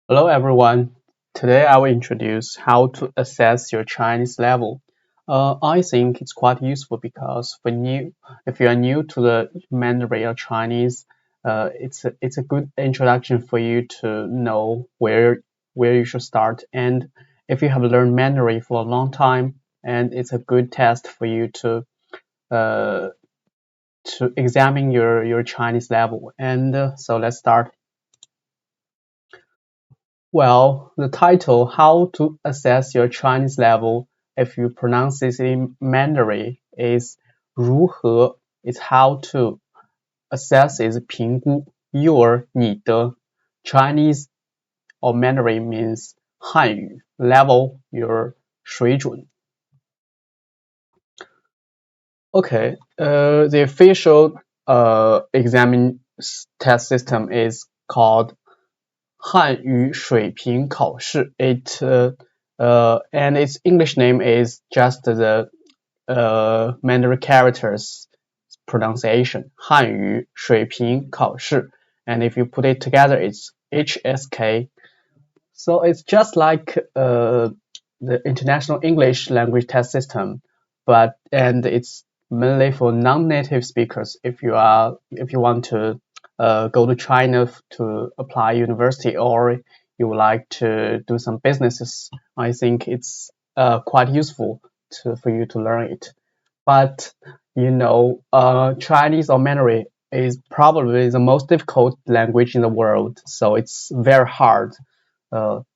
Hello everyone. Today I will introduce how to assess your Chinese level. I think it's quite useful because if you are new to the Mandarin or Chinese, it's a good introduction for you to know where you should start. And if you have learned Mandarin for a long time, and it's a good test for you uh, to examine your Chinese level. And so let's start. Well, the title "How to Assess Your Chinese Level" if you pronounce this in Mandarin is 如何 is how to, assess is 评估 你的 Chinese or Mandarin means 汉语 level your 水准. Okay, the official exam test system is called 汉语水平考试. And its English name is just the Mandarin characters pronunciation 汉语水平考试. And if you put it together, it's HSK. So it's just like the International English Language Test System, and it's mainly for non-native speakers. If you want to go to China to apply university, or you would like to do some businesses, I think it's quite useful for you to learn it. But Chinese or Mandarin is probably the most difficult language in the world, so it's very hard.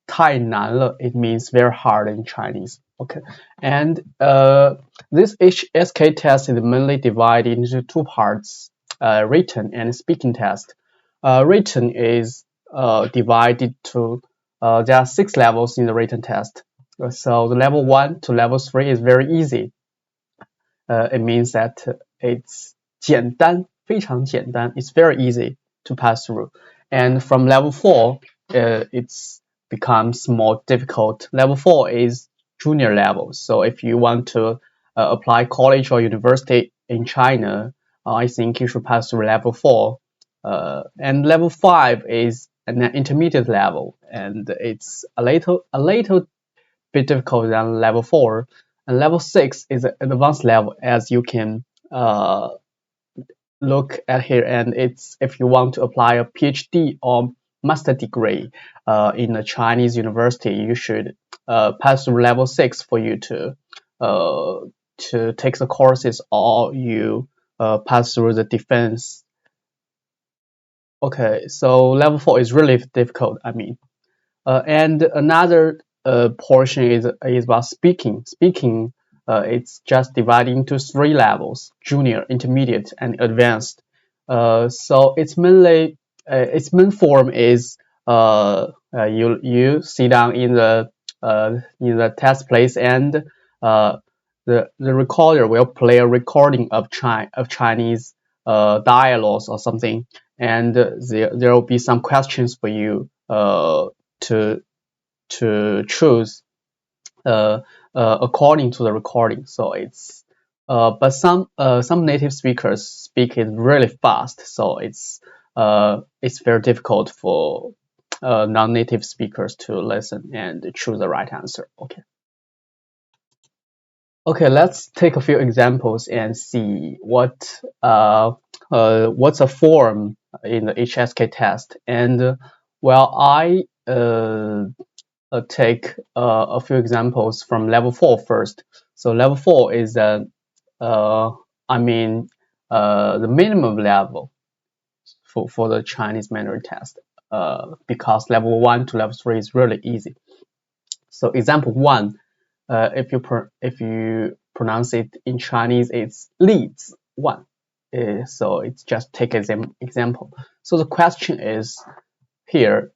太难了 it means very hard in Chinese. Okay, and this HSK test is mainly divided into two parts: written and speaking test. Written is divided to there are 6 levels in the written test. So the level 1 to level 3 is very easy. It means that it's 简单, 非常简单. It's very easy to pass through. And from level 4, it's becomes more difficult. Level 4 is junior level. So if you want to apply college or university in China, I think you should pass through level 4. And level 5 is an intermediate level, and it's a little bit difficult than level 4. And level 6 is an advanced level, as you can look at here, and it's if you want to apply a PhD or master degree in a Chinese university, you should pass through level 6 for you to take the courses, or you pass through the defense. Okay, so level 4 is really difficult, I mean. And another portion is about speaking. Speaking, it's just divided into 3 levels: junior, intermediate, and advanced. So it's mainly its main form is you sit down in the test place, and the recorder will play a recording of Chinese dialogues or something, and there will be some questions for you to choose according to the recording. So it's but some native speakers speak it really fast, so it's very difficult for non-native speakers to listen and choose the right answer. Okay, let's take a few examples and see what's a form in the HSK test. And well, I take a few examples from level 4 first. So level 4 is the minimum level for the Chinese Mandarin test, because level 1 to level 3 is really easy. So example 1, if you pronounce it in Chinese, it's 例子 1. So it's just take as an example. So the question is here,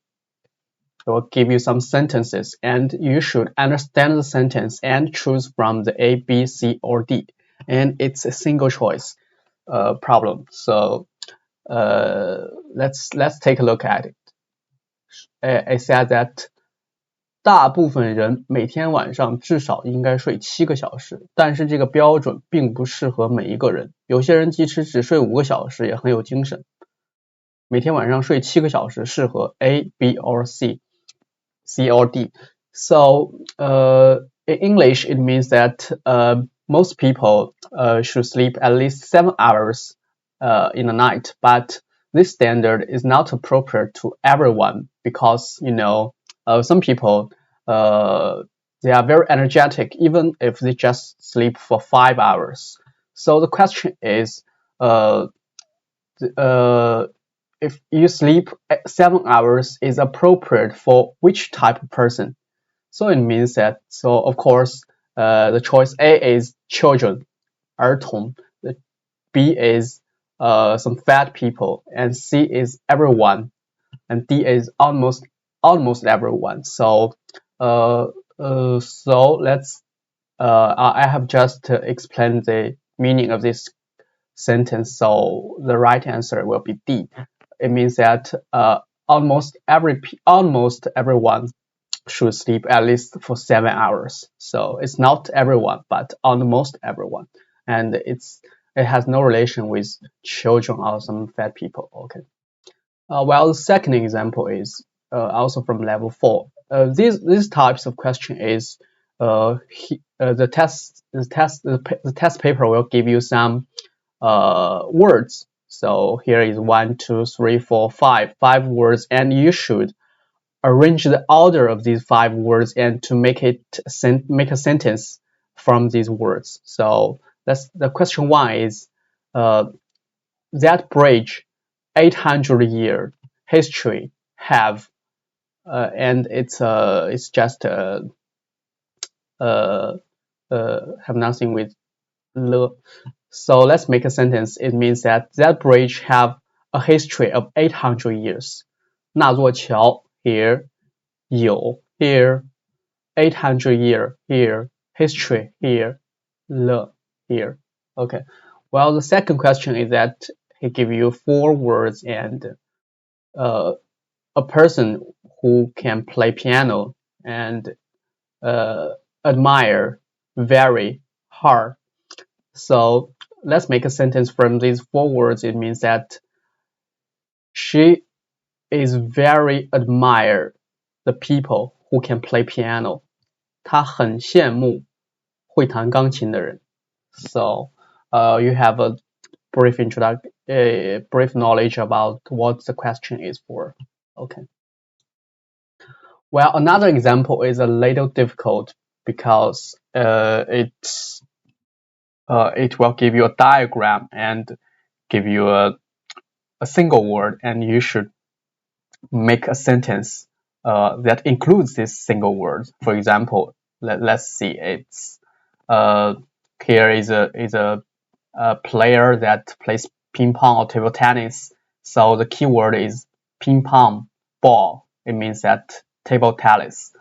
I will give you some sentences, and you should understand the sentence and choose from the A, B, C, or D. And it's a single choice problem. So let's take a look at it. It said that 大部分人每天晚上至少应该睡7个小时，但是这个标准并不适合每一个人。有些人即使只睡5个小时也很有精神。每天晚上睡7个小时适合 A, B or C. C or D. So in English, it means that most people should sleep at least 7 hours in a night, but this standard is not appropriate to everyone because some people they are very energetic even if they just sleep for 5 hours. So the question is, if you sleep 7 hours is appropriate for which type of person? So it means that, so of course, the choice A is children, 儿童. The B is some fat people, and C is everyone, and D is almost everyone. So let's I have just explained the meaning of this sentence. So the right answer will be D. It means that almost everyone should sleep at least for 7 hours. So it's not everyone, but almost everyone, and it has no relation with children or some fat people. Okay. Well, the second example is also from level 4. These types of question is the test paper will give you some words. So here is 1, 2, 3, 4, 5 words, and you should arrange the order of these 5 words and to make a sentence from these words. So that's the question 1 is that bridge 800-year history have and it's just have nothing with le. So let's make a sentence. It means that bridge have a history of 800 years. 那座桥 here 有 here 800 year here history here le here. Okay. Well, the second question is that he give you 4 words and a person who can play piano and admire very hard. So let's make a sentence from these 4 words. It means that she is very admire the people who can play piano. 她很羡慕会弹钢琴的人. So you have a brief knowledge about what the question is for. Okay. Well, another example is a little difficult because it will give you a diagram and give you a single word, and you should make a sentence that includes this single word. For example, let's see. It's here is a player that plays ping pong or table tennis. So the keyword is ping pong ball. It means that table tennis.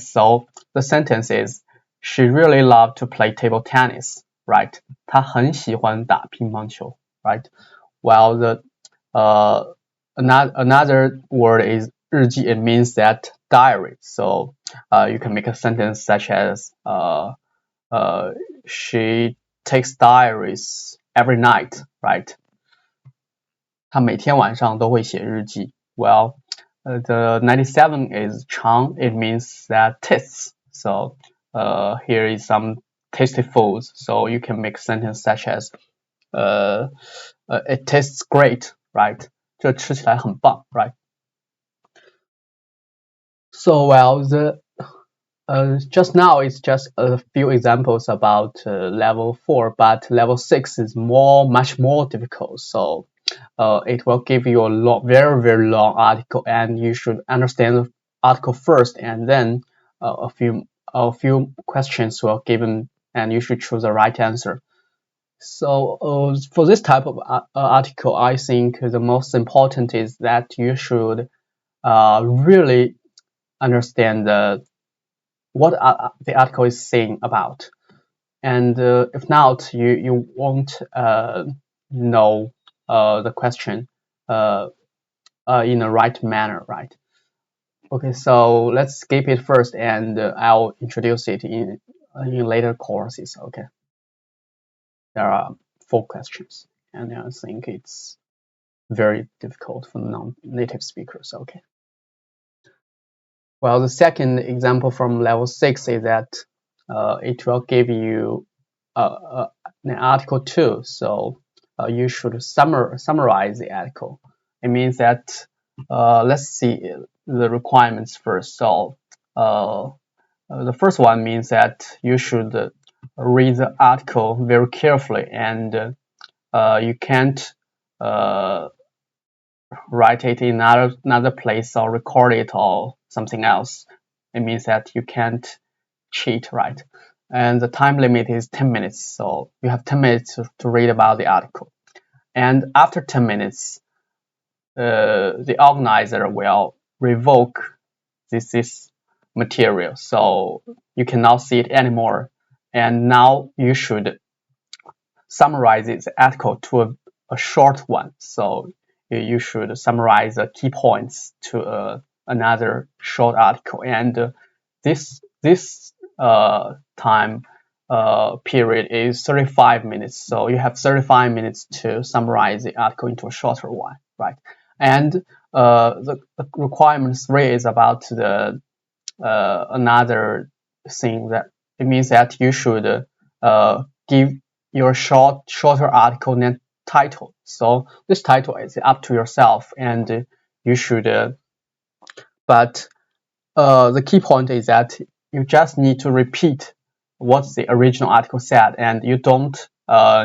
So the sentence is she really loved to play table tennis, right? 她很喜欢打乒乓球, right? While the another word is 日记. It means that diary. So you can make a sentence such as she takes diaries every night, right? 她每天晚上都会写日记. Well, the 97 is 长. It means that tastes. So here is some tasty foods. So you can make a sentence such as it tastes great, right? 这吃起来很棒, right? So well, just now it's just a few examples about level 4, but level 6 is much more difficult. So it will give you a very long article, and you should understand the article first, and then a few questions were given, and you should choose the right answer. So for this type of article, I think the most important is that you should really understand what the article is saying about, and if not, you won't know the question in a right manner, right? Okay, so let's skip it first, and I'll introduce it in later courses. Okay, there are 4 questions, and I think it's very difficult for non-native speakers. Okay. Well, the second example from level 6 is that it will give you an article too. So you should summarize the article. It means that let's see the requirements first. So the first one means that you should read the article very carefully, and you can't write it in another place or record it or something else. It means that you can't cheat, right? And the time limit is 10 minutes. So you have 10 minutes to read about the article. And after 10 minutes, the organizer will revoke this material. So you cannot see it anymore. And now you should summarize this article to a short one. So you should summarize the key points to another short article. And this time period is 35 minutes. So you have 35 minutes to summarize the article into a shorter one, right? And the requirement 3 is about the another thing that it means that you should give your shorter article a title. So this title is up to yourself, and you should. But the key point is that you just need to repeat what the original article said, and you don't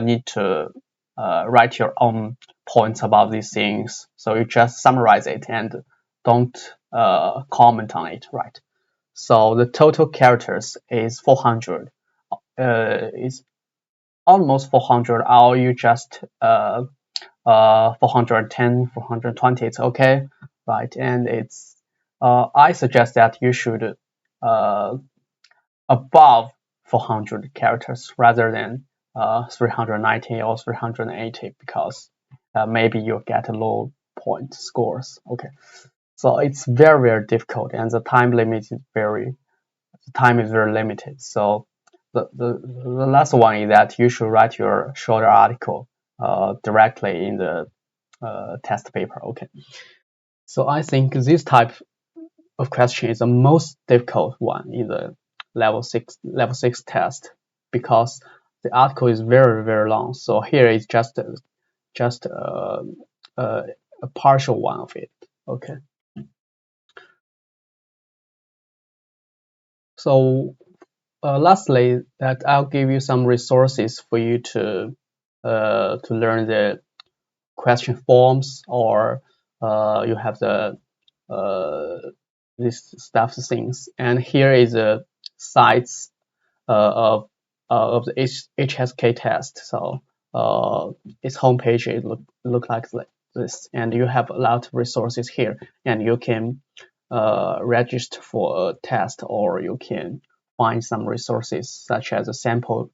need to write your own points about these things. So you just summarize it and don't comment on it, right? So the total characters is 400. Is almost 400, or you just 410, 420. It's okay, right? And it's I suggest that you should above 400 characters rather than 390 or 380 because maybe you'll get low point scores. Okay, so it's very difficult, and the time is very limited. So the last one is that you should write your shorter article directly in the test paper. Okay. So I think this type of question is the most difficult one in the level 6 test because the article is very long. So here is just a partial one of it. Okay. So lastly, that I'll give you some resources for you to learn the question forms, or you have the this stuff things. And here is the sites of the HSK test. So its homepage it look like this, and you have a lot of resources here, and you can register for a test, or you can find some resources such as a sample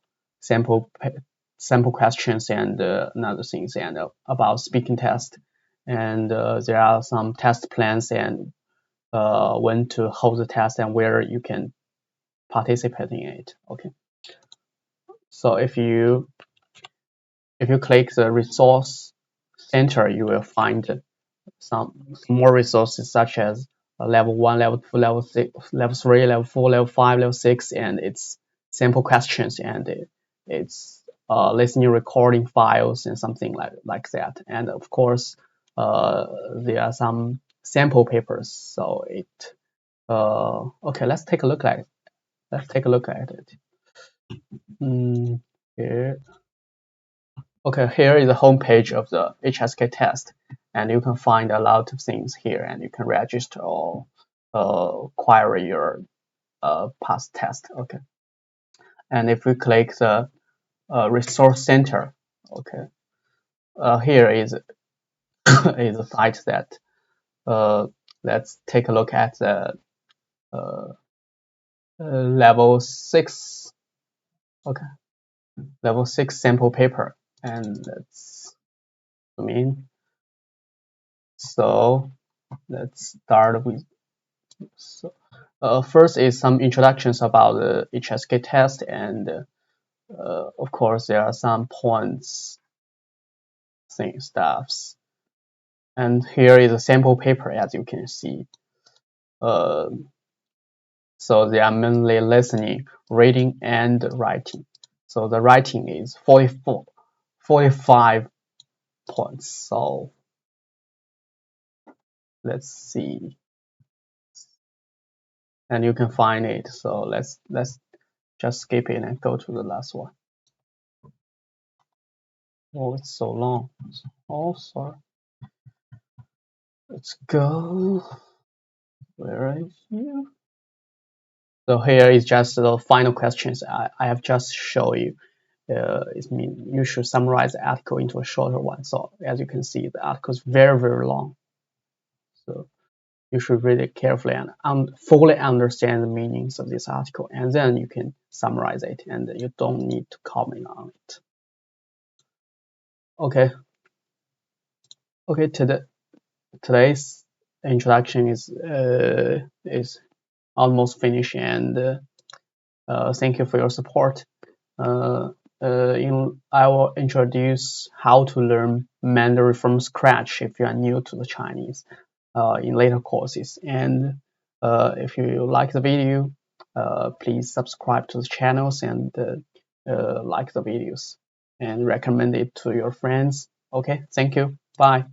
questions and other things, and about speaking test, and there are some test plans and when to hold the test and where you can participate in it. Okay, so if you click the resource center, you will find some more resources such as level 1, level 2, level 6, level 3, level 4, level 5, level 6, and it's sample questions, and it's listening recording files and something like that. And of course, there are some sample papers. So it okay. Let's take a look at it. Here. Okay, here is the homepage of the HSK test, and you can find a lot of things here, and you can register or query your past test. Okay, and if we click the resource center, okay, here is is a site that let's take a look at the level 6. Okay, level 6 sample paper, and let's zoom in. So let's start with. So, first is some introductions about the HSK test, and of course there are some points, stuffs. And here is a sample paper, as you can see. So they are mainly listening, reading, and writing. So the writing is 45 points. So let's see, and you can find it. So let's just skip it and go to the last one. Oh, it's so long. Oh, sorry. Let's go. Where are you? So here is just the final questions I have just shown you. It means you should summarize the article into a shorter one. So as you can see, the article is very, very long. So you should read it carefully and fully understand the meanings of this article, and then you can summarize it, and you don't need to comment on it. Okay. Okay. Today's introduction is almost finished, and thank you for your support. I will introduce how to learn Mandarin from scratch if you are new to the Chinese in later courses. And if you like the video, please subscribe to the channels and like the videos and recommend it to your friends. Okay, thank you. Bye.